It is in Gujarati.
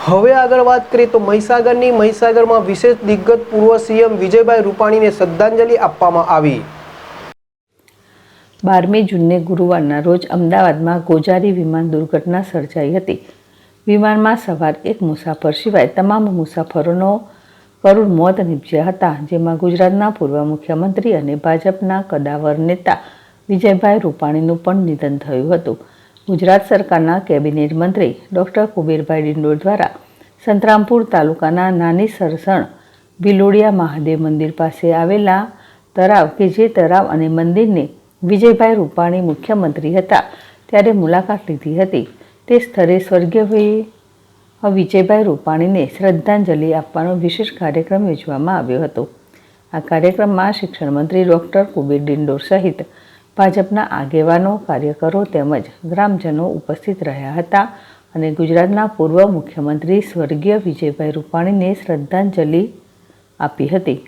હવે આગળ વાત કરીએ તો મહીસાગરમાં વિશેષ દિગ્ગજ પૂર્વ સીએમ વિજયભાઈ રૂપાણીને શ્રદ્ધાંજલિ આપવામાં આવી। 12મી જૂનને ગુરુવારના રોજ અમદાવાદમાં ગોજારી વિમાન દુર્ઘટના સર્જાઈ હતી। વિમાનમાં સવાર એક મુસાફર સિવાય તમામ મુસાફરોનો કરુણ મોત નીપજ્યા હતા, જેમાં ગુજરાતના પૂર્વ મુખ્યમંત્રી અને ભાજપના કદાવર નેતા વિજયભાઈ રૂપાણીનું પણ નિધન થયું હતું। ગુજરાત સરકારના કેબિનેટ મંત્રી ડૉક્ટર કુબેરભાઈ ડિંડોર દ્વારા સંતરામપુર તાલુકાના નાની સરસણ ભિલોડિયા મહાદેવ મંદિર પાસે આવેલા તળાવ કે જે તળાવ અને મંદિરને વિજયભાઈ રૂપાણી મુખ્યમંત્રી હતા ત્યારે મુલાકાત લીધી હતી। તે સ્થળે સ્વર્ગીય વિજયભાઈ રૂપાણીને શ્રદ્ધાંજલિ આપવાનો વિશેષ કાર્યક્રમ યોજવામાં આવ્યો હતો। આ કાર્યક્રમમાં શિક્ષણ મંત્રી ડૉક્ટર કુબેર ડિંડોર સહિત ભાજપના આગેવાનો, કાર્યકરો તેમજ ગ્રામજનો ઉપસ્થિત રહ્યા હતા અને ગુજરાતના પૂર્વ મુખ્યમંત્રી સ્વર્ગીય વિજયભાઈ રૂપાણીને શ્રદ્ધાંજલિ આપી હતી।